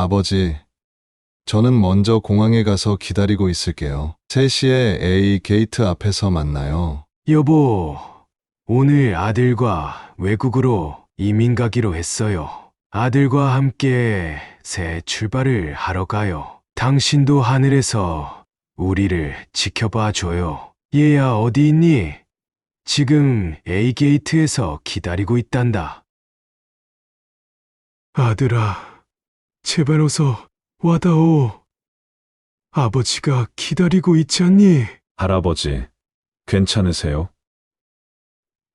아버지, 저는 먼저 공항에 가서 기다리고 있을게요. 3시에 A 게이트 앞에서 만나요. 여보, 오늘 아들과 외국으로 이민 가기로 했어요. 아들과 함께 새 출발을 하러 가요. 당신도 하늘에서 우리를 지켜봐 줘요. 얘야, 어디 있니? 지금 A게이트에서 기다리고 있단다. 아들아, 제발 어서 와다오. 아버지가 기다리고 있지 않니? 할아버지, 괜찮으세요?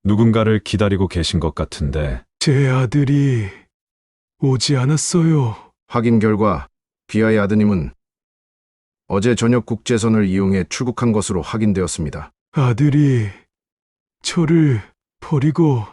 누군가를 기다리고 계신 것 같은데, 제 아들이 오지 않았어요. 확인 결과 비아의 아드님은 어제 저녁 국제선을 이용해 출국한 것으로 확인되었습니다. 아들이 저를 버리고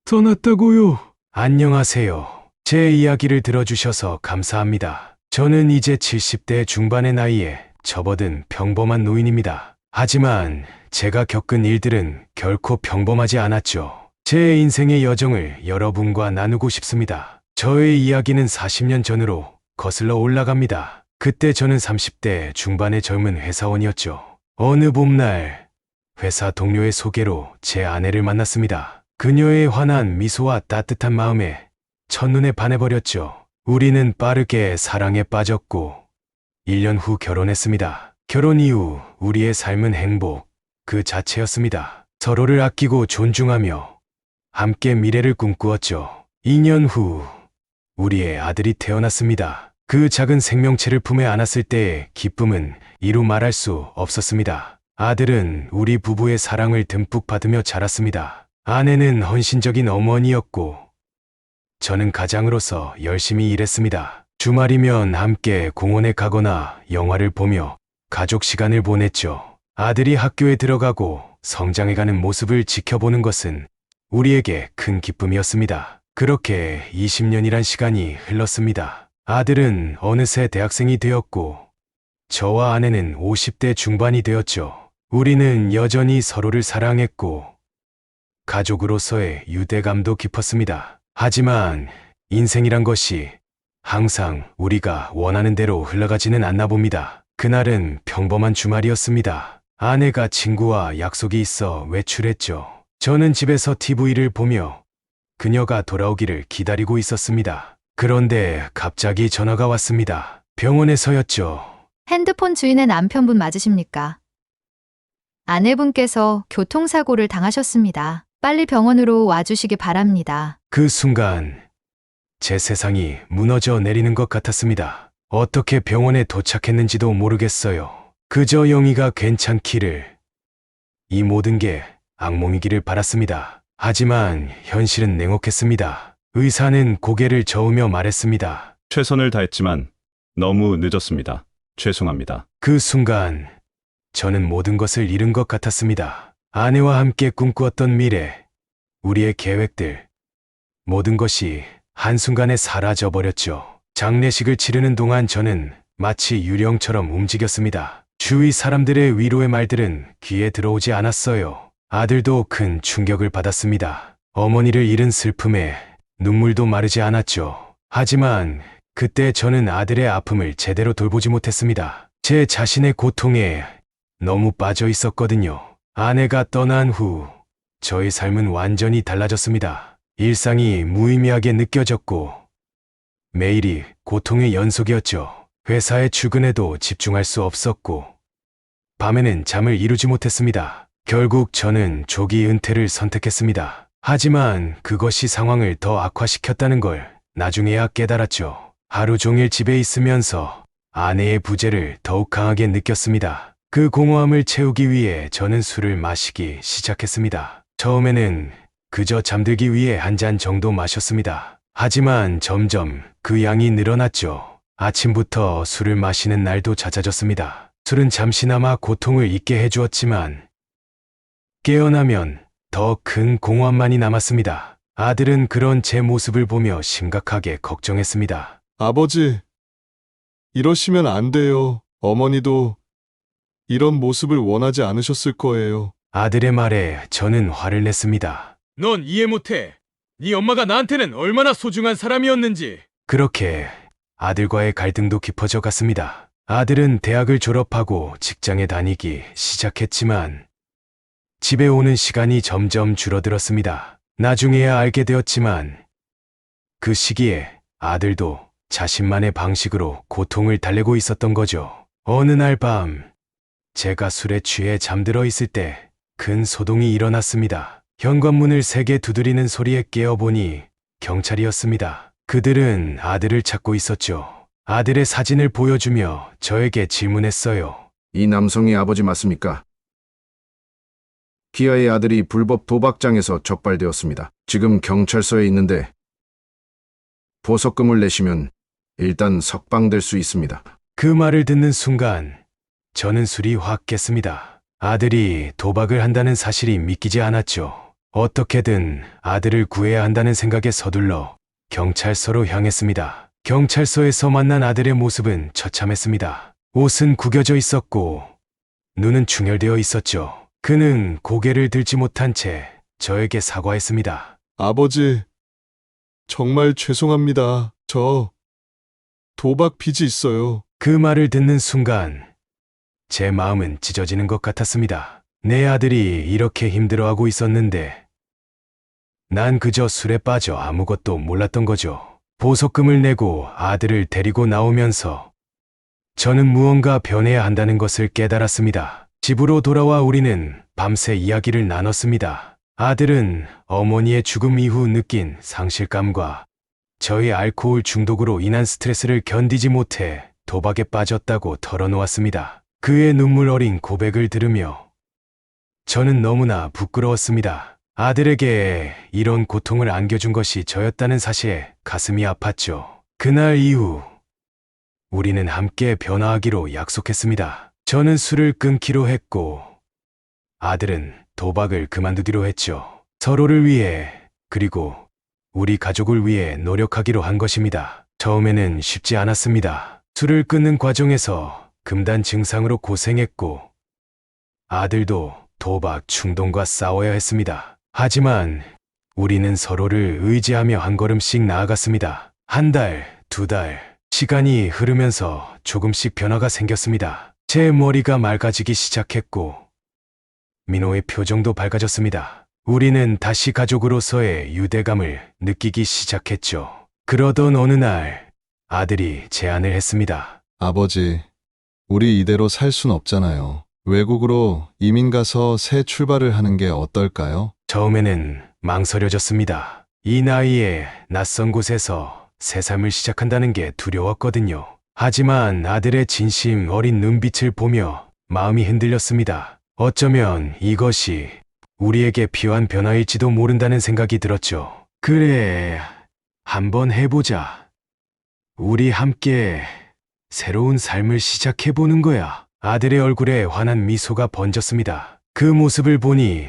떠났다고요. 안녕하세요. 제 이야기를 들어주셔서 감사합니다. 저는 이제 70대 중반의 나이에 접어든 평범한 노인입니다. 하지만 제가 겪은 일들은 결코 평범하지 않았죠. 제 인생의 여정을 여러분과 나누고 싶습니다. 저의 이야기는 40년 전으로 거슬러 올라갑니다. 그때 저는 30대 중반의 젊은 회사원이었죠. 어느 봄날 회사 동료의 소개로 제 아내를 만났습니다. 그녀의 환한 미소와 따뜻한 마음에 첫눈에 반해버렸죠. 우리는 빠르게 사랑에 빠졌고 1년 후 결혼했습니다. 결혼 이후 우리의 삶은 행복 그 자체였습니다. 서로를 아끼고 존중하며 함께 미래를 꿈꾸었죠. 2년 후 우리의 아들이 태어났습니다. 그 작은 생명체를 품에 안았을 때의 기쁨은 이루 말할 수 없었습니다. 아들은 우리 부부의 사랑을 듬뿍 받으며 자랐습니다. 아내는 헌신적인 어머니였고 저는 가장으로서 열심히 일했습니다. 주말이면 함께 공원에 가거나 영화를 보며 가족 시간을 보냈죠. 아들이 학교에 들어가고 성장해가는 모습을 지켜보는 것은 우리에게 큰 기쁨이었습니다. 그렇게 20년이란 시간이 흘렀습니다. 아들은 어느새 대학생이 되었고 저와 아내는 50대 중반이 되었죠. 우리는 여전히 서로를 사랑했고 가족으로서의 유대감도 깊었습니다. 하지만 인생이란 것이 항상 우리가 원하는 대로 흘러가지는 않나 봅니다. 그날은 평범한 주말이었습니다. 아내가 친구와 약속이 있어 외출했죠. 저는 집에서 TV를 보며 그녀가 돌아오기를 기다리고 있었습니다. 그런데 갑자기 전화가 왔습니다. 병원에서였죠. 핸드폰 주인의 남편분 맞으십니까? 아내분께서 교통사고를 당하셨습니다. 빨리 병원으로 와주시기 바랍니다. 그 순간 제 세상이 무너져 내리는 것 같았습니다. 어떻게 병원에 도착했는지도 모르겠어요. 그저 영희가 괜찮기를, 이 모든 게 악몽이기를 바랐습니다. 하지만 현실은 냉혹했습니다. 의사는 고개를 저으며 말했습니다. 최선을 다했지만 너무 늦었습니다. 죄송합니다. 그 순간 저는 모든 것을 잃은 것 같았습니다. 아내와 함께 꿈꾸었던 미래, 우리의 계획들, 모든 것이 한순간에 사라져버렸죠. 장례식을 치르는 동안 저는 마치 유령처럼 움직였습니다. 주위 사람들의 위로의 말들은 귀에 들어오지 않았어요. 아들도 큰 충격을 받았습니다. 어머니를 잃은 슬픔에 눈물도 마르지 않았죠. 하지만 그때 저는 아들의 아픔을 제대로 돌보지 못했습니다. 제 자신의 고통에 너무 빠져 있었거든요. 아내가 떠난 후 저의 삶은 완전히 달라졌습니다. 일상이 무의미하게 느껴졌고 매일이 고통의 연속이었죠. 회사에 출근해도 집중할 수 없었고 밤에는 잠을 이루지 못했습니다. 결국 저는 조기 은퇴를 선택했습니다. 하지만 그것이 상황을 더 악화시켰다는 걸 나중에야 깨달았죠. 하루 종일 집에 있으면서 아내의 부재를 더욱 강하게 느꼈습니다. 그 공허함을 채우기 위해 저는 술을 마시기 시작했습니다. 처음에는 그저 잠들기 위해 한 잔 정도 마셨습니다. 하지만 점점 그 양이 늘어났죠. 아침부터 술을 마시는 날도 잦아졌습니다. 술은 잠시나마 고통을 잊게 해주었지만 깨어나면 더 큰 공허함만이 남았습니다. 아들은 그런 제 모습을 보며 심각하게 걱정했습니다. 아버지, 이러시면 안 돼요. 어머니도 이런 모습을 원하지 않으셨을 거예요. 아들의 말에 저는 화를 냈습니다. 넌 이해 못해. 네 엄마가 나한테는 얼마나 소중한 사람이었는지. 그렇게 아들과의 갈등도 깊어져 갔습니다. 아들은 대학을 졸업하고 직장에 다니기 시작했지만 집에 오는 시간이 점점 줄어들었습니다. 나중에야 알게 되었지만 그 시기에 아들도 자신만의 방식으로 고통을 달래고 있었던 거죠. 어느 날 밤 제가 술에 취해 잠들어 있을 때 큰 소동이 일어났습니다. 현관문을 세게 두드리는 소리에 깨어보니 경찰이었습니다. 그들은 아들을 찾고 있었죠. 아들의 사진을 보여주며 저에게 질문했어요. 이 남성이 아버지 맞습니까? 기아의 아들이 불법 도박장에서 적발되었습니다. 지금 경찰서에 있는데 보석금을 내시면 일단 석방될 수 있습니다. 그 말을 듣는 순간 저는 술이 확 깼습니다. 아들이 도박을 한다는 사실이 믿기지 않았죠. 어떻게든 아들을 구해야 한다는 생각에 서둘러 경찰서로 향했습니다. 경찰서에서 만난 아들의 모습은 처참했습니다. 옷은 구겨져 있었고 눈은 충혈되어 있었죠. 그는 고개를 들지 못한 채 저에게 사과했습니다. 아버지, 정말 죄송합니다. 저 도박 빚이 있어요. 그 말을 듣는 순간 제 마음은 찢어지는 것 같았습니다. 내 아들이 이렇게 힘들어하고 있었는데 난 그저 술에 빠져 아무것도 몰랐던 거죠. 보석금을 내고 아들을 데리고 나오면서 저는 무언가 변해야 한다는 것을 깨달았습니다. 집으로 돌아와 우리는 밤새 이야기를 나눴습니다. 아들은 어머니의 죽음 이후 느낀 상실감과 저의 알코올 중독으로 인한 스트레스를 견디지 못해 도박에 빠졌다고 털어놓았습니다. 그의 눈물 어린 고백을 들으며 저는 너무나 부끄러웠습니다. 아들에게 이런 고통을 안겨준 것이 저였다는 사실에 가슴이 아팠죠. 그날 이후 우리는 함께 변화하기로 약속했습니다. 저는 술을 끊기로 했고 아들은 도박을 그만두기로 했죠. 서로를 위해 그리고 우리 가족을 위해 노력하기로 한 것입니다. 처음에는 쉽지 않았습니다. 술을 끊는 과정에서 금단 증상으로 고생했고 아들도 도박 충동과 싸워야 했습니다. 하지만 우리는 서로를 의지하며 한 걸음씩 나아갔습니다. 한 달, 두 달, 시간이 흐르면서 조금씩 변화가 생겼습니다. 제 머리가 맑아지기 시작했고 민호의 표정도 밝아졌습니다. 우리는 다시 가족으로서의 유대감을 느끼기 시작했죠. 그러던 어느 날 아들이 제안을 했습니다. 아버지, 우리 이대로 살 순 없잖아요. 외국으로 이민 가서 새 출발을 하는 게 어떨까요? 처음에는 망설여졌습니다. 이 나이에 낯선 곳에서 새 삶을 시작한다는 게 두려웠거든요. 하지만 아들의 진심 어린 눈빛을 보며 마음이 흔들렸습니다. 어쩌면 이것이 우리에게 필요한 변화일지도 모른다는 생각이 들었죠. 그래, 한번 해보자. 우리 함께 새로운 삶을 시작해보는 거야. 아들의 얼굴에 환한 미소가 번졌습니다. 그 모습을 보니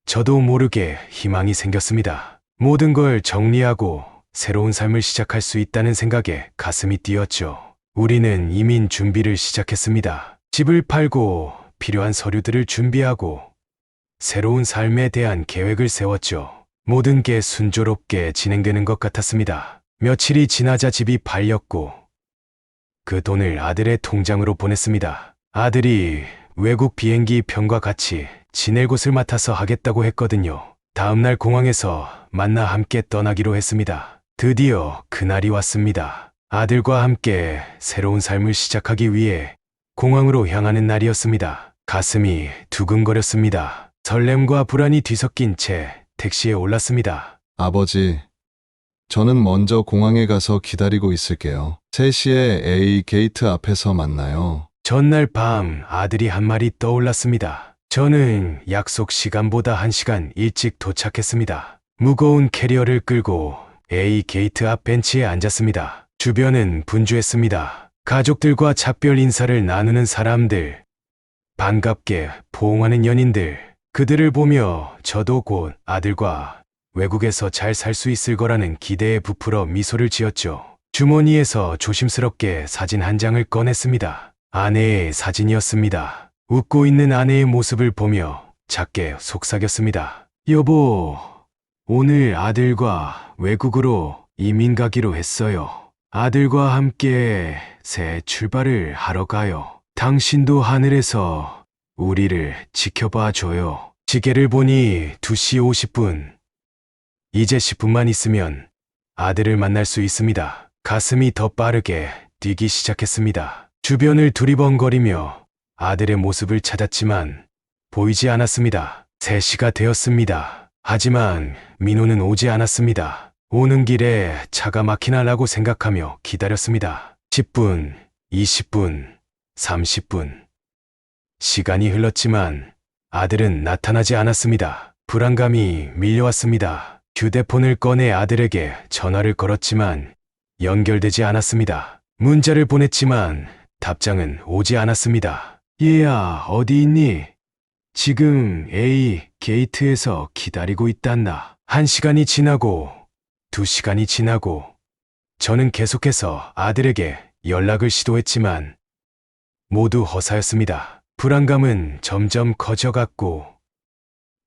저도 모르게 희망이 생겼습니다. 모든 걸 정리하고 새로운 삶을 시작할 수 있다는 생각에 가슴이 뛰었죠. 우리는 이민 준비를 시작했습니다. 집을 팔고 필요한 서류들을 준비하고 새로운 삶에 대한 계획을 세웠죠. 모든 게 순조롭게 진행되는 것 같았습니다. 며칠이 지나자 집이 팔렸고 그 돈을 아들의 통장으로 보냈습니다. 아들이 외국 비행기 편과 같이 지낼 곳을 맡아서 하겠다고 했거든요. 다음날 공항에서 만나 함께 떠나기로 했습니다. 드디어 그날이 왔습니다. 아들과 함께 새로운 삶을 시작하기 위해 공항으로 향하는 날이었습니다. 가슴이 두근거렸습니다. 설렘과 불안이 뒤섞인 채 택시에 올랐습니다. 아버지, 저는 먼저 공항에 가서 기다리고 있을게요. 3시에 A 게이트 앞에서 만나요. 전날 밤 아들이 한 말이 떠올랐습니다. 저는 약속 시간보다 1시간 일찍 도착했습니다. 무거운 캐리어를 끌고 A 게이트 앞 벤치에 앉았습니다. 주변은 분주했습니다. 가족들과 작별 인사를 나누는 사람들, 반갑게 포옹하는 연인들, 그들을 보며 저도 곧 아들과 외국에서 잘 살 수 있을 거라는 기대에 부풀어 미소를 지었죠. 주머니에서 조심스럽게 사진 한 장을 꺼냈습니다. 아내의 사진이었습니다. 웃고 있는 아내의 모습을 보며 작게 속삭였습니다. 여보, 오늘 아들과 외국으로 이민 가기로 했어요. 아들과 함께 새 출발을 하러 가요. 당신도 하늘에서 우리를 지켜봐 줘요. 시계를 보니 2시 50분. 이제 10분만 있으면 아들을 만날 수 있습니다. 가슴이 더 빠르게 뛰기 시작했습니다. 주변을 두리번거리며 아들의 모습을 찾았지만 보이지 않았습니다. 3시가 되었습니다. 하지만 민호는 오지 않았습니다. 오는 길에 차가 막히나라고 생각하며 기다렸습니다. 10분, 20분, 30분. 시간이 흘렀지만 아들은 나타나지 않았습니다. 불안감이 밀려왔습니다. 휴대폰을 꺼내 아들에게 전화를 걸었지만 연결되지 않았습니다. 문자를 보냈지만 답장은 오지 않았습니다. 얘야, 어디 있니? 지금 A 게이트에서 기다리고 있단다. 1시간이 지나고 2시간이 지나고 저는 계속해서 아들에게 연락을 시도했지만 모두 허사였습니다. 불안감은 점점 커져갔고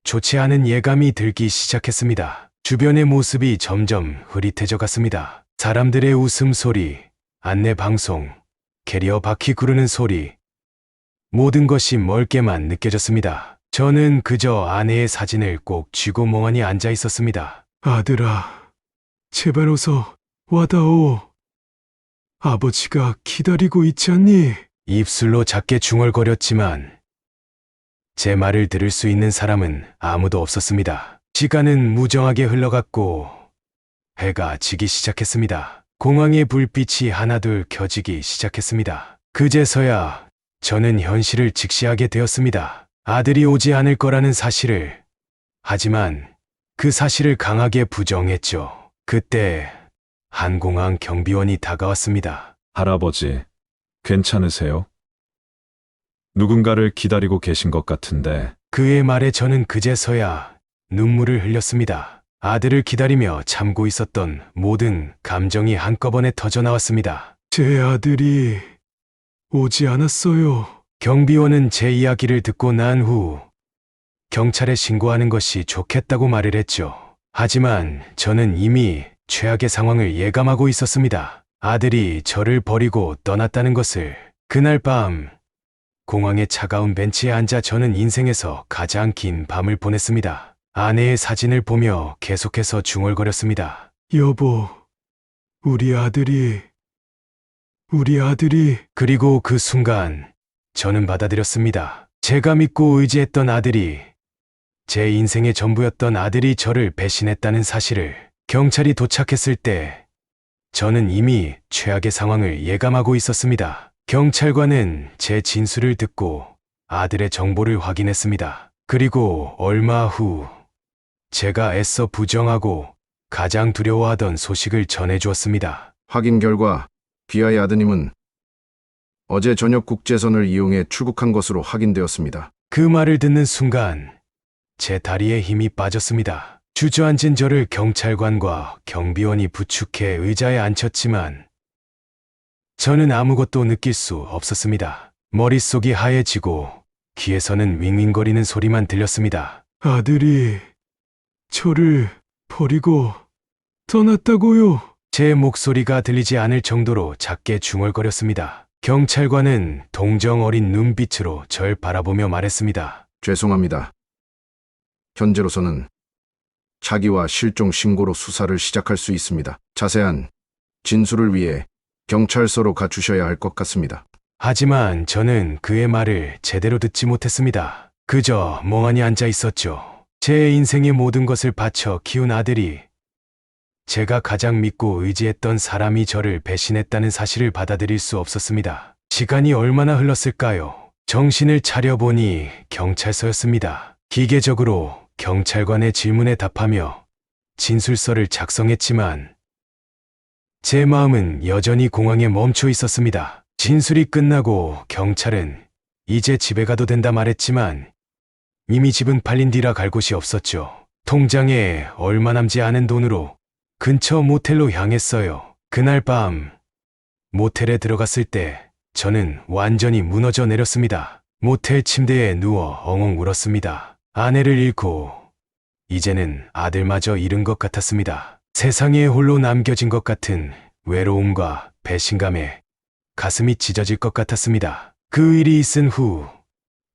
좋지 않은 예감이 들기 시작했습니다. 주변의 모습이 점점 흐릿해져 갔습니다. 사람들의 웃음소리, 안내방송, 캐리어 바퀴 구르는 소리, 모든 것이 멀게만 느껴졌습니다. 저는 그저 아내의 사진을 꼭 쥐고 멍하니 앉아 있었습니다. 아들아, 제발 어서 와다오. 아버지가 기다리고 있지 않니? 입술로 작게 중얼거렸지만 제 말을 들을 수 있는 사람은 아무도 없었습니다. 시간은 무정하게 흘러갔고 해가 지기 시작했습니다. 공항의 불빛이 하나둘 켜지기 시작했습니다. 그제서야 저는 현실을 직시하게 되었습니다. 아들이 오지 않을 거라는 사실을. 하지만 그 사실을 강하게 부정했죠. 그때 항공항 경비원이 다가왔습니다. 할아버지, 괜찮으세요? 누군가를 기다리고 계신 것 같은데. 그의 말에 저는 그제서야 눈물을 흘렸습니다. 아들을 기다리며 참고 있었던 모든 감정이 한꺼번에 터져나왔습니다. 제 아들이 오지 않았어요. 경비원은 제 이야기를 듣고 난 후 경찰에 신고하는 것이 좋겠다고 말을 했죠. 하지만 저는 이미 최악의 상황을 예감하고 있었습니다. 아들이 저를 버리고 떠났다는 것을. 그날 밤 공항의 차가운 벤치에 앉아 저는 인생에서 가장 긴 밤을 보냈습니다. 아내의 사진을 보며 계속해서 중얼거렸습니다. 여보, 우리 아들이. 그리고 그 순간 저는 받아들였습니다. 제가 믿고 의지했던 아들이, 제 인생의 전부였던 아들이 저를 배신했다는 사실을. 경찰이 도착했을 때 저는 이미 최악의 상황을 예감하고 있었습니다. 경찰관은 제 진술을 듣고 아들의 정보를 확인했습니다. 그리고 얼마 후 제가 애써 부정하고 가장 두려워하던 소식을 전해주었습니다. 확인 결과 귀하의 아드님은 어제 저녁 국제선을 이용해 출국한 것으로 확인되었습니다. 그 말을 듣는 순간 제 다리에 힘이 빠졌습니다. 주저앉은 저를 경찰관과 경비원이 부축해 의자에 앉혔지만 저는 아무것도 느낄 수 없었습니다. 머릿속이 하얘지고 귀에서는 윙윙거리는 소리만 들렸습니다. 아들이 저를 버리고 떠났다고요? 제 목소리가 들리지 않을 정도로 작게 중얼거렸습니다. 경찰관은 동정 어린 눈빛으로 절 바라보며 말했습니다. 죄송합니다. 현재로서는 자기와 실종 신고로 수사를 시작할 수 있습니다. 자세한 진술을 위해 경찰서로 가주셔야 할 것 같습니다. 하지만 저는 그의 말을 제대로 듣지 못했습니다. 그저 멍하니 앉아 있었죠. 제 인생의 모든 것을 바쳐 키운 아들이, 제가 가장 믿고 의지했던 사람이 저를 배신했다는 사실을 받아들일 수 없었습니다. 시간이 얼마나 흘렀을까요? 정신을 차려보니 경찰서였습니다. 기계적으로 경찰관의 질문에 답하며 진술서를 작성했지만 제 마음은 여전히 공항에 멈춰 있었습니다. 진술이 끝나고 경찰은 이제 집에 가도 된다 말했지만 이미 집은 팔린 뒤라 갈 곳이 없었죠. 통장에 얼마 남지 않은 돈으로 근처 모텔로 향했어요. 그날 밤 모텔에 들어갔을 때 저는 완전히 무너져 내렸습니다. 모텔 침대에 누워 엉엉 울었습니다. 아내를 잃고 이제는 아들마저 잃은 것 같았습니다. 세상에 홀로 남겨진 것 같은 외로움과 배신감에 가슴이 찢어질 것 같았습니다. 그 일이 있은 후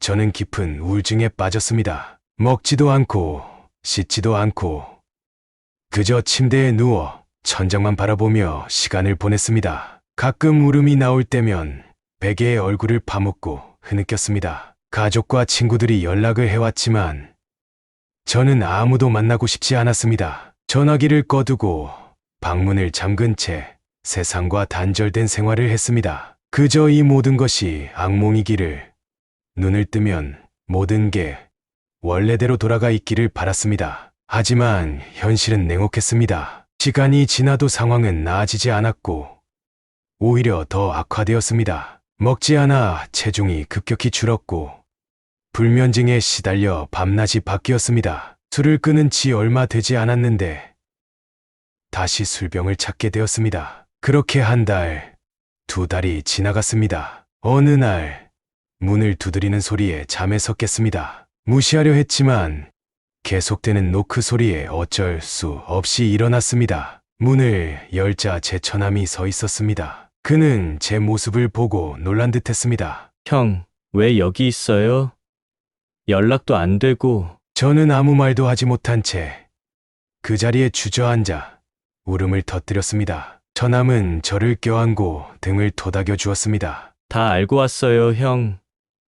저는 깊은 우울증에 빠졌습니다. 먹지도 않고 씻지도 않고 그저 침대에 누워 천장만 바라보며 시간을 보냈습니다. 가끔 울음이 나올 때면 베개에 얼굴을 파묻고 흐느꼈습니다. 가족과 친구들이 연락을 해왔지만 저는 아무도 만나고 싶지 않았습니다. 전화기를 꺼두고 방문을 잠근 채 세상과 단절된 생활을 했습니다. 그저 이 모든 것이 악몽이기를, 눈을 뜨면 모든 게 원래대로 돌아가 있기를 바랐습니다. 하지만 현실은 냉혹했습니다. 시간이 지나도 상황은 나아지지 않았고 오히려 더 악화되었습니다. 먹지 않아 체중이 급격히 줄었고 불면증에 시달려 밤낮이 바뀌었습니다. 술을 끊은 지 얼마 되지 않았는데 다시 술병을 찾게 되었습니다. 그렇게 한 달, 두 달이 지나갔습니다. 어느 날 문을 두드리는 소리에 잠에서 깼습니다. 무시하려 했지만 계속되는 노크 소리에 어쩔 수 없이 일어났습니다. 문을 열자 제 처남이 서 있었습니다. 그는 제 모습을 보고 놀란 듯 했습니다. 형, 왜 여기 있어요? 연락도 안 되고. 저는 아무 말도 하지 못한 채 그 자리에 주저앉아 울음을 터뜨렸습니다. 처남은 저를 껴안고 등을 토닥여 주었습니다. 다 알고 왔어요, 형.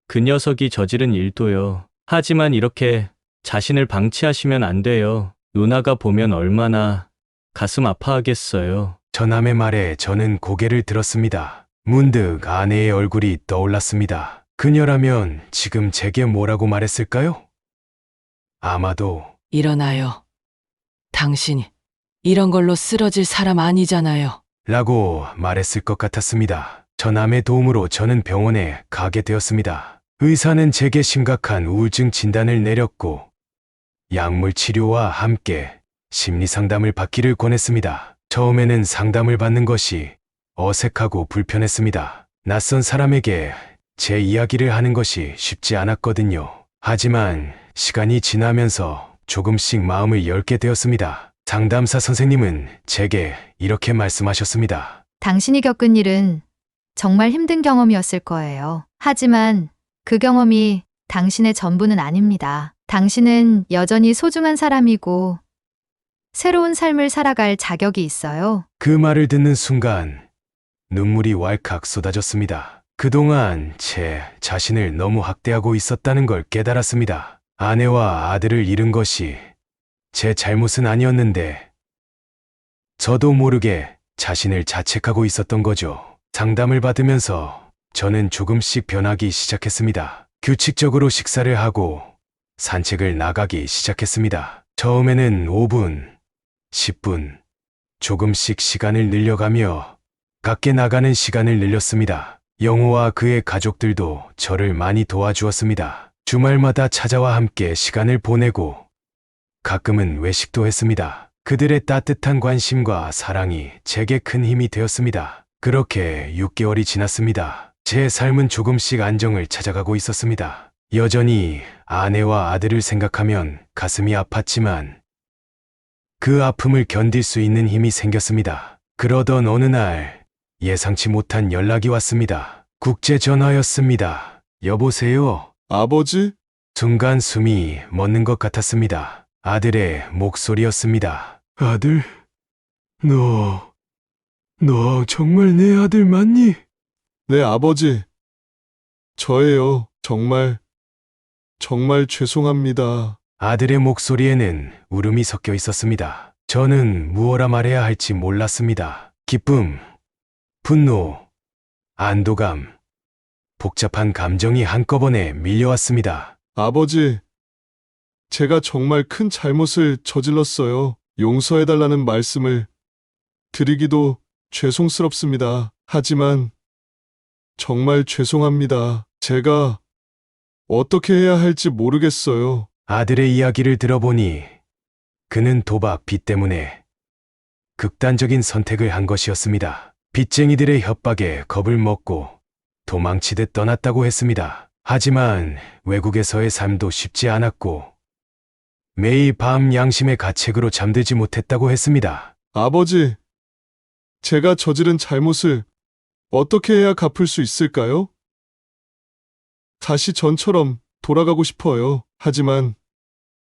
그 녀석이 저지른 일도요. 하지만 이렇게 자신을 방치하시면 안 돼요. 누나가 보면 얼마나 가슴 아파하겠어요. 처남의 말에 저는 고개를 들었습니다. 문득 아내의 얼굴이 떠올랐습니다. 그녀라면 지금 제게 뭐라고 말했을까요? 아마도 일어나요. 당신이 이런 걸로 쓰러질 사람 아니잖아요. 라고 말했을 것 같았습니다. 처남의 도움으로 저는 병원에 가게 되었습니다. 의사는 제게 심각한 우울증 진단을 내렸고 약물 치료와 함께 심리 상담을 받기를 권했습니다. 처음에는 상담을 받는 것이 어색하고 불편했습니다. 낯선 사람에게 제 이야기를 하는 것이 쉽지 않았거든요. 하지만 시간이 지나면서 조금씩 마음을 열게 되었습니다. 상담사 선생님은 제게 이렇게 말씀하셨습니다. 당신이 겪은 일은 정말 힘든 경험이었을 거예요. 하지만 그 경험이 당신의 전부는 아닙니다. 당신은 여전히 소중한 사람이고 새로운 삶을 살아갈 자격이 있어요. 그 말을 듣는 순간 눈물이 왈칵 쏟아졌습니다. 그동안 제 자신을 너무 학대하고 있었다는 걸 깨달았습니다. 아내와 아들을 잃은 것이 제 잘못은 아니었는데 저도 모르게 자신을 자책하고 있었던 거죠. 상담을 받으면서 저는 조금씩 변하기 시작했습니다. 규칙적으로 식사를 하고 산책을 나가기 시작했습니다. 처음에는 5분, 10분, 조금씩 시간을 늘려가며 밖에 나가는 시간을 늘렸습니다. 영호와 그의 가족들도 저를 많이 도와주었습니다. 주말마다 찾아와 함께 시간을 보내고 가끔은 외식도 했습니다. 그들의 따뜻한 관심과 사랑이 제게 큰 힘이 되었습니다. 그렇게 6개월이 지났습니다. 제 삶은 조금씩 안정을 찾아가고 있었습니다. 여전히 아내와 아들을 생각하면 가슴이 아팠지만 그 아픔을 견딜 수 있는 힘이 생겼습니다. 그러던 어느 날 예상치 못한 연락이 왔습니다. 국제전화였습니다. 여보세요? 아버지? 순간 숨이 멎는 것 같았습니다. 아들의 목소리였습니다. 아들, 너 정말 내 아들 맞니? 네, 아버지. 저예요. 정말 죄송합니다. 아들의 목소리에는 울음이 섞여 있었습니다. 저는 무엇라 말해야 할지 몰랐습니다. 기쁨, 분노, 안도감, 복잡한 감정이 한꺼번에 밀려왔습니다. 아버지, 제가 정말 큰 잘못을 저질렀어요. 용서해달라는 말씀을 드리기도 죄송스럽습니다. 하지만 정말 죄송합니다. 제가 어떻게 해야 할지 모르겠어요. 아들의 이야기를 들어보니 그는 도박 빚 때문에 극단적인 선택을 한 것이었습니다. 빚쟁이들의 협박에 겁을 먹고 도망치듯 떠났다고 했습니다. 하지만 외국에서의 삶도 쉽지 않았고 매일 밤 양심의 가책으로 잠들지 못했다고 했습니다. 아버지, 제가 저지른 잘못을 어떻게 해야 갚을 수 있을까요? 다시 전처럼 돌아가고 싶어요. 하지만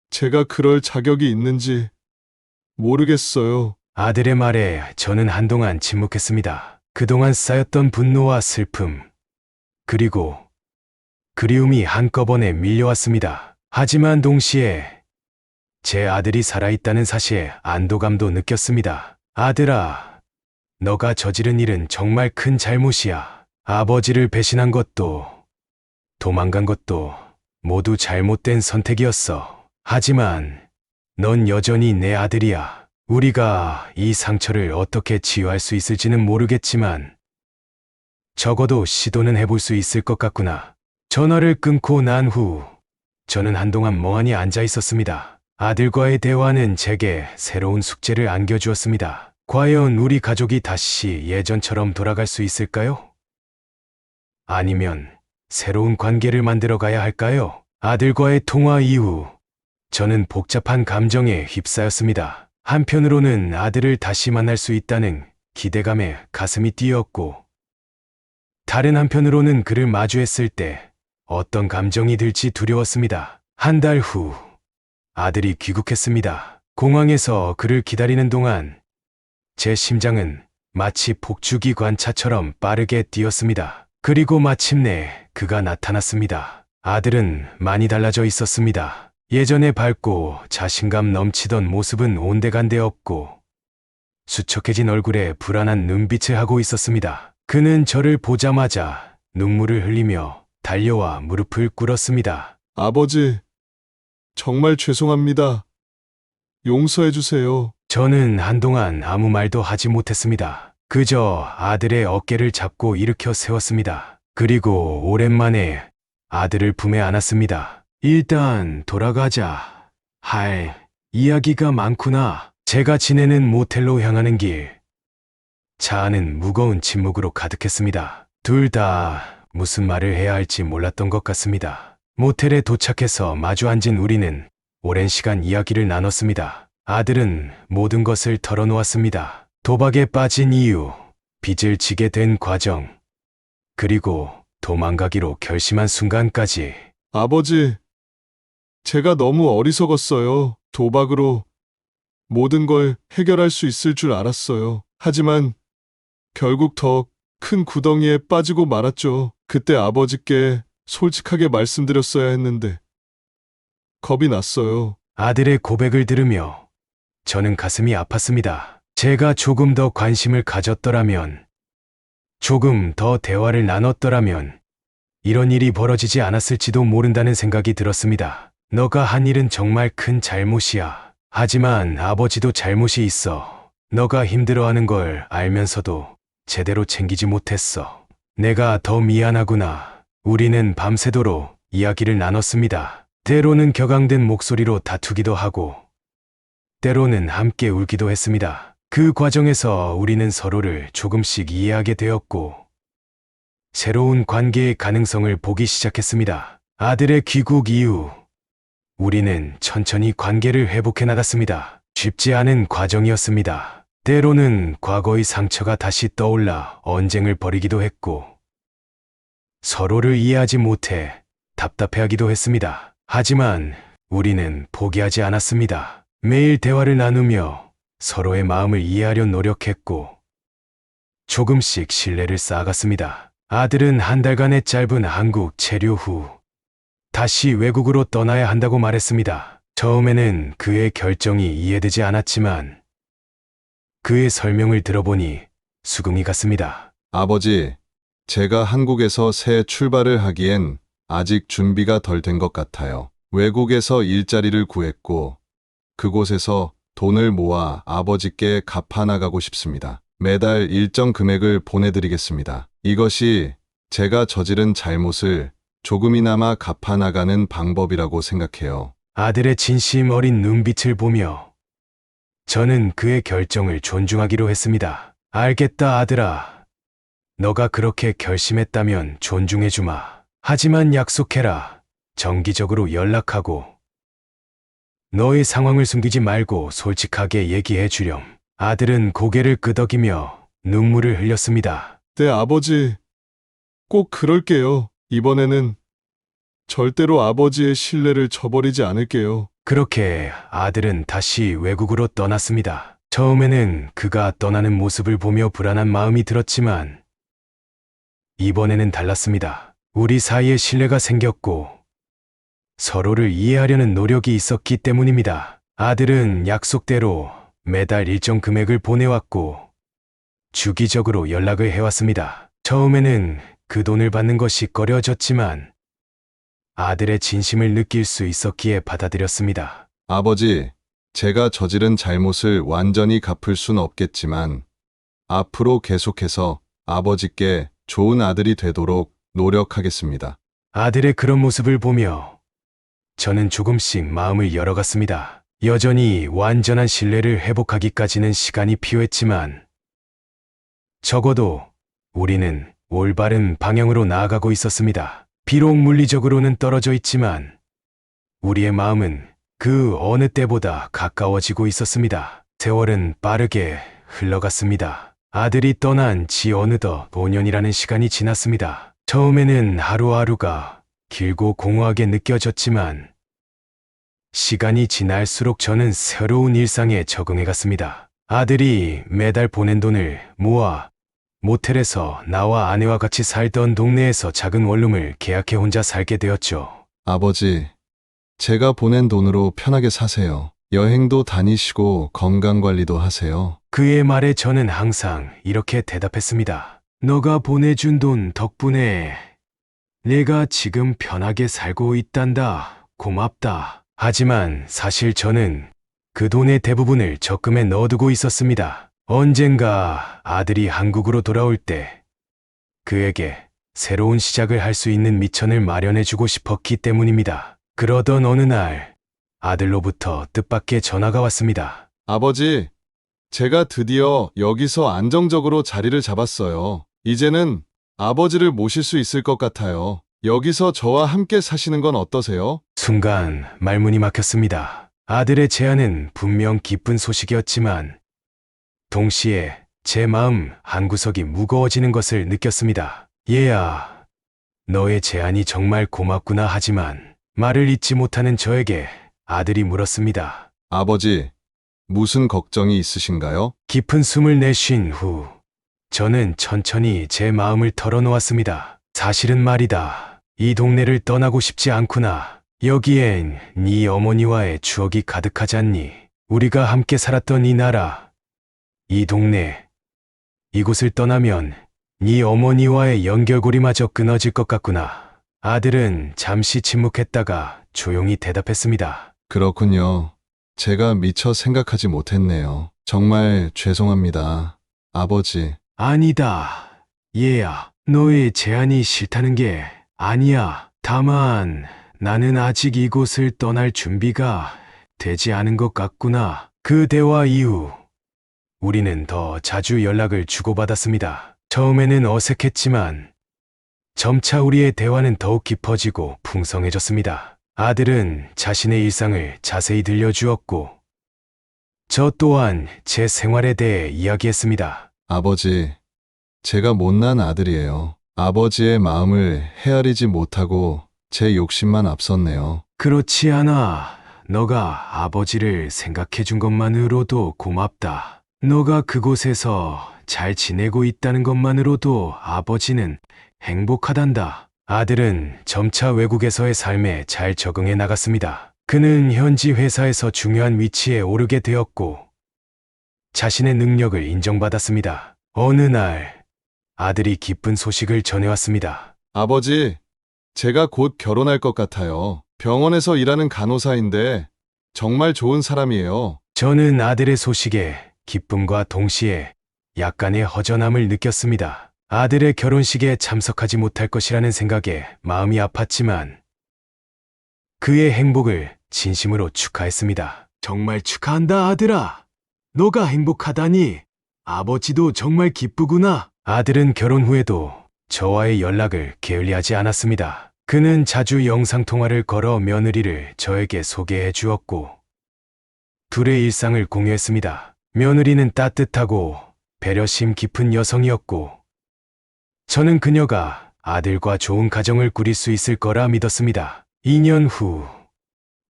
제가 그럴 자격이 있는지 모르겠어요. 아들의 말에 저는 한동안 침묵했습니다. 그동안 쌓였던 분노와 슬픔, 그리고 그리움이 한꺼번에 밀려왔습니다. 하지만 동시에 제 아들이 살아있다는 사실에 안도감도 느꼈습니다. 아들아, 너가 저지른 일은 정말 큰 잘못이야. 아버지를 배신한 것도, 도망간 것도 모두 잘못된 선택이었어. 하지만 넌 여전히 내 아들이야. 우리가 이 상처를 어떻게 치유할 수 있을지는 모르겠지만 적어도 시도는 해볼 수 있을 것 같구나. 전화를 끊고 난 후 저는 한동안 멍하니 앉아 있었습니다. 아들과의 대화는 제게 새로운 숙제를 안겨주었습니다. 과연 우리 가족이 다시 예전처럼 돌아갈 수 있을까요? 아니면 새로운 관계를 만들어 가야 할까요? 아들과의 통화 이후 저는 복잡한 감정에 휩싸였습니다. 한편으로는 아들을 다시 만날 수 있다는 기대감에 가슴이 뛰었고, 다른 한편으로는 그를 마주했을 때 어떤 감정이 들지 두려웠습니다. 한 달 후 아들이 귀국했습니다. 공항에서 그를 기다리는 동안 제 심장은 마치 폭주기 관차처럼 빠르게 뛰었습니다. 그리고 마침내 그가 나타났습니다. 아들은 많이 달라져 있었습니다. 예전에 밝고 자신감 넘치던 모습은 온데간데 없고 수척해진 얼굴에 불안한 눈빛을 하고 있었습니다. 그는 저를 보자마자 눈물을 흘리며 달려와 무릎을 꿇었습니다. 아버지, 정말 죄송합니다. 용서해 주세요. 저는 한동안 아무 말도 하지 못했습니다. 그저 아들의 어깨를 잡고 일으켜 세웠습니다. 그리고 오랜만에 아들을 품에 안았습니다. 일단 돌아가자. 할 이야기가 많구나. 제가 지내는 모텔로 향하는 길. 차 안은 무거운 침묵으로 가득했습니다. 둘 다 무슨 말을 해야 할지 몰랐던 것 같습니다. 모텔에 도착해서 마주 앉은 우리는 오랜 시간 이야기를 나눴습니다. 아들은 모든 것을 털어놓았습니다. 도박에 빠진 이유, 빚을 지게 된 과정, 그리고 도망가기로 결심한 순간까지. 아버지, 제가 너무 어리석었어요. 도박으로 모든 걸 해결할 수 있을 줄 알았어요. 하지만 결국 더 큰 구덩이에 빠지고 말았죠. 그때 아버지께 솔직하게 말씀드렸어야 했는데 겁이 났어요. 아들의 고백을 들으며 저는 가슴이 아팠습니다. 제가 조금 더 관심을 가졌더라면, 조금 더 대화를 나눴더라면 이런 일이 벌어지지 않았을지도 모른다는 생각이 들었습니다. 너가 한 일은 정말 큰 잘못이야. 하지만 아버지도 잘못이 있어. 너가 힘들어하는 걸 알면서도 제대로 챙기지 못했어. 내가 더 미안하구나. 우리는 밤새도록 이야기를 나눴습니다. 때로는 격앙된 목소리로 다투기도 하고, 때로는 함께 울기도 했습니다. 그 과정에서 우리는 서로를 조금씩 이해하게 되었고, 새로운 관계의 가능성을 보기 시작했습니다. 아들의 귀국 이후, 우리는 천천히 관계를 회복해 나갔습니다. 쉽지 않은 과정이었습니다. 때로는 과거의 상처가 다시 떠올라 언쟁을 벌이기도 했고, 서로를 이해하지 못해 답답해하기도 했습니다. 하지만 우리는 포기하지 않았습니다. 매일 대화를 나누며 서로의 마음을 이해하려 노력했고, 조금씩 신뢰를 쌓아갔습니다. 아들은 한 달간의 짧은 한국 체류 후 다시 외국으로 떠나야 한다고 말했습니다. 처음에는 그의 결정이 이해되지 않았지만 그의 설명을 들어보니 수긍이 갔습니다. 아버지, 제가 한국에서 새 출발을 하기엔 아직 준비가 덜 된 것 같아요. 외국에서 일자리를 구했고, 그곳에서 돈을 모아 아버지께 갚아나가고 싶습니다. 매달 일정 금액을 보내드리겠습니다. 이것이 제가 저지른 잘못을 조금이나마 갚아나가는 방법이라고 생각해요. 아들의 진심 어린 눈빛을 보며 저는 그의 결정을 존중하기로 했습니다. 알겠다, 아들아. 너가 그렇게 결심했다면 존중해주마. 하지만 약속해라. 정기적으로 연락하고 너의 상황을 숨기지 말고 솔직하게 얘기해 주렴. 아들은 고개를 끄덕이며 눈물을 흘렸습니다. 네, 아버지. 꼭 그럴게요. 이번에는 절대로 아버지의 신뢰를 저버리지 않을게요. 그렇게 아들은 다시 외국으로 떠났습니다. 처음에는 그가 떠나는 모습을 보며 불안한 마음이 들었지만 이번에는 달랐습니다. 우리 사이에 신뢰가 생겼고 서로를 이해하려는 노력이 있었기 때문입니다. 아들은 약속대로 매달 일정 금액을 보내왔고 주기적으로 연락을 해왔습니다. 처음에는 그 돈을 받는 것이 꺼려졌지만 아들의 진심을 느낄 수 있었기에 받아들였습니다. 아버지, 제가 저지른 잘못을 완전히 갚을 순 없겠지만 앞으로 계속해서 아버지께 좋은 아들이 되도록 노력하겠습니다. 아들의 그런 모습을 보며 저는 조금씩 마음을 열어갔습니다. 여전히 완전한 신뢰를 회복하기까지는 시간이 필요했지만 적어도 우리는 올바른 방향으로 나아가고 있었습니다. 비록 물리적으로는 떨어져 있지만 우리의 마음은 그 어느 때보다 가까워지고 있었습니다. 세월은 빠르게 흘러갔습니다. 아들이 떠난 지 어느덧 5년이라는 시간이 지났습니다. 처음에는 하루하루가 길고 공허하게 느껴졌지만 시간이 지날수록 저는 새로운 일상에 적응해갔습니다. 아들이 매달 보낸 돈을 모아 모텔에서 나와 아내와 같이 살던 동네에서 작은 원룸을 계약해 혼자 살게 되었죠. 아버지, 제가 보낸 돈으로 편하게 사세요. 여행도 다니시고 건강관리도 하세요. 그의 말에 저는 항상 이렇게 대답했습니다. 너가 보내준 돈 덕분에 내가 지금 편하게 살고 있단다. 고맙다. 하지만 사실 저는 그 돈의 대부분을 적금에 넣어두고 있었습니다. 언젠가 아들이 한국으로 돌아올 때 그에게 새로운 시작을 할 수 있는 미천을 마련해주고 싶었기 때문입니다. 그러던 어느 날 아들로부터 뜻밖의 전화가 왔습니다. 아버지, 제가 드디어 여기서 안정적으로 자리를 잡았어요. 이제는 아버지를 모실 수 있을 것 같아요. 여기서 저와 함께 사시는 건 어떠세요? 순간 말문이 막혔습니다. 아들의 제안은 분명 기쁜 소식이었지만 동시에 제 마음 한구석이 무거워지는 것을 느꼈습니다. 얘야, 너의 제안이 정말 고맙구나. 하지만 말을 잇지 못하는 저에게 아들이 물었습니다. 아버지, 무슨 걱정이 있으신가요? 깊은 숨을 내쉰 후 저는 천천히 제 마음을 털어놓았습니다. 사실은 말이다. 이 동네를 떠나고 싶지 않구나. 여기엔 네 어머니와의 추억이 가득하지 않니? 우리가 함께 살았던 이 나라, 이 동네, 이곳을 떠나면 네 어머니와의 연결고리마저 끊어질 것 같구나. 아들은 잠시 침묵했다가 조용히 대답했습니다. 그렇군요. 제가 미처 생각하지 못했네요. 정말 죄송합니다. 아버지, 아니다. 얘야, 너의 제안이 싫다는 게 아니야. 다만 나는 아직 이곳을 떠날 준비가 되지 않은 것 같구나. 그 대화 이후 우리는 더 자주 연락을 주고받았습니다. 처음에는 어색했지만 점차 우리의 대화는 더욱 깊어지고 풍성해졌습니다. 아들은 자신의 일상을 자세히 들려주었고 저 또한 제 생활에 대해 이야기했습니다. 아버지, 제가 못난 아들이에요. 아버지의 마음을 헤아리지 못하고 제 욕심만 앞섰네요. 그렇지 않아. 너가 아버지를 생각해 준 것만으로도 고맙다. 너가 그곳에서 잘 지내고 있다는 것만으로도 아버지는 행복하단다. 아들은 점차 외국에서의 삶에 잘 적응해 나갔습니다. 그는 현지 회사에서 중요한 위치에 오르게 되었고 자신의 능력을 인정받았습니다. 어느 날 아들이 기쁜 소식을 전해왔습니다. 아버지, 제가 곧 결혼할 것 같아요. 병원에서 일하는 간호사인데 정말 좋은 사람이에요. 저는 아들의 소식에 기쁨과 동시에 약간의 허전함을 느꼈습니다. 아들의 결혼식에 참석하지 못할 것이라는 생각에 마음이 아팠지만 그의 행복을 진심으로 축하했습니다. 정말 축하한다, 아들아. 너가 행복하다니 아버지도 정말 기쁘구나. 아들은 결혼 후에도 저와의 연락을 게을리하지 않았습니다. 그는 자주 영상통화를 걸어 며느리를 저에게 소개해 주었고 둘의 일상을 공유했습니다. 며느리는 따뜻하고 배려심 깊은 여성이었고, 저는 그녀가 아들과 좋은 가정을 꾸릴 수 있을 거라 믿었습니다. 2년 후,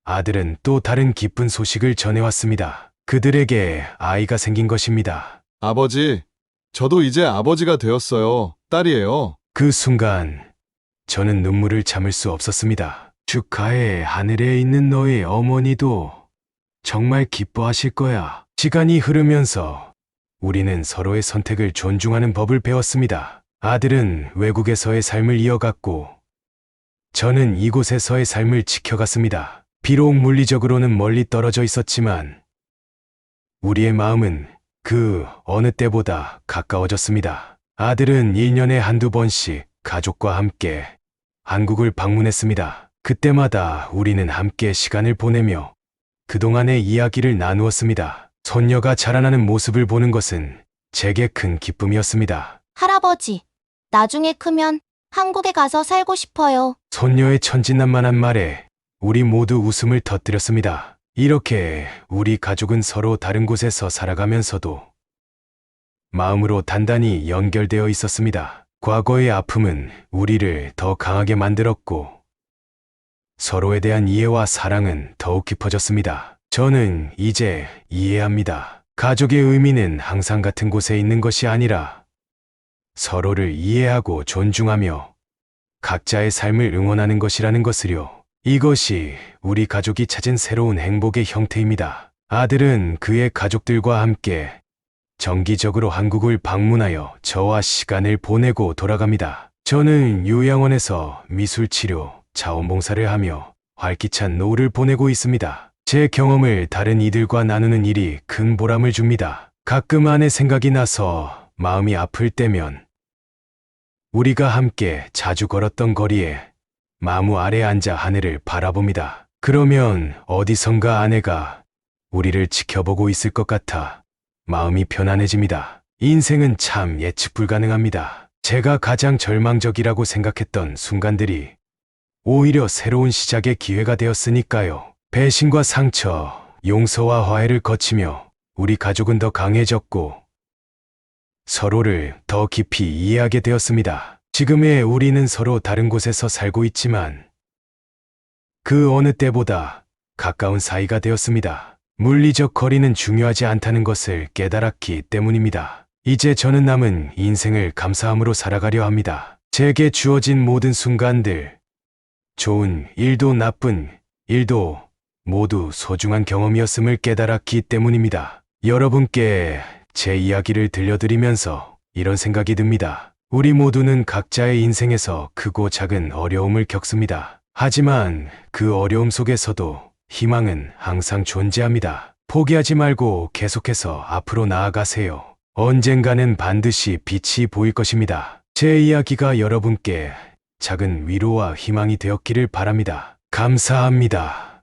아들은 또 다른 기쁜 소식을 전해왔습니다. 그들에게 아이가 생긴 것입니다. 아버지, 저도 이제 아버지가 되었어요. 딸이에요. 그 순간 저는 눈물을 참을 수 없었습니다. 축하해. 하늘에 있는 너의 어머니도 정말 기뻐하실 거야. 시간이 흐르면서 우리는 서로의 선택을 존중하는 법을 배웠습니다. 아들은 외국에서의 삶을 이어갔고 저는 이곳에서의 삶을 지켜갔습니다. 비록 물리적으로는 멀리 떨어져 있었지만 우리의 마음은 그 어느 때보다 가까워졌습니다. 아들은 1년에 한두 번씩 가족과 함께 한국을 방문했습니다. 그때마다 우리는 함께 시간을 보내며 그동안의 이야기를 나누었습니다. 손녀가 자라나는 모습을 보는 것은 제게 큰 기쁨이었습니다. 할아버지, 나중에 크면 한국에 가서 살고 싶어요. 손녀의 천진난만한 말에 우리 모두 웃음을 터뜨렸습니다. 이렇게 우리 가족은 서로 다른 곳에서 살아가면서도 마음으로 단단히 연결되어 있었습니다. 과거의 아픔은 우리를 더 강하게 만들었고 서로에 대한 이해와 사랑은 더욱 깊어졌습니다. 저는 이제 이해합니다. 가족의 의미는 항상 같은 곳에 있는 것이 아니라 서로를 이해하고 존중하며 각자의 삶을 응원하는 것이라는 것을요. 이것이 우리 가족이 찾은 새로운 행복의 형태입니다. 아들은 그의 가족들과 함께 정기적으로 한국을 방문하여 저와 시간을 보내고 돌아갑니다. 저는 요양원에서 미술치료, 자원봉사를 하며 활기찬 노후를 보내고 있습니다. 제 경험을 다른 이들과 나누는 일이 큰 보람을 줍니다. 가끔 아내 생각이 나서 마음이 아플 때면 우리가 함께 자주 걸었던 거리에 나무 아래 앉아 하늘을 바라봅니다. 그러면 어디선가 아내가 우리를 지켜보고 있을 것 같아 마음이 편안해집니다. 인생은 참 예측 불가능합니다. 제가 가장 절망적이라고 생각했던 순간들이 오히려 새로운 시작의 기회가 되었으니까요. 배신과 상처, 용서와 화해를 거치며 우리 가족은 더 강해졌고 서로를 더 깊이 이해하게 되었습니다. 지금의 우리는 서로 다른 곳에서 살고 있지만 그 어느 때보다 가까운 사이가 되었습니다. 물리적 거리는 중요하지 않다는 것을 깨달았기 때문입니다. 이제 저는 남은 인생을 감사함으로 살아가려 합니다. 제게 주어진 모든 순간들, 좋은 일도 나쁜 일도 모두 소중한 경험이었음을 깨달았기 때문입니다. 여러분께 제 이야기를 들려드리면서 이런 생각이 듭니다. 우리 모두는 각자의 인생에서 크고 작은 어려움을 겪습니다. 하지만 그 어려움 속에서도 희망은 항상 존재합니다. 포기하지 말고 계속해서 앞으로 나아가세요. 언젠가는 반드시 빛이 보일 것입니다. 제 이야기가 여러분께 작은 위로와 희망이 되었기를 바랍니다. 감사합니다.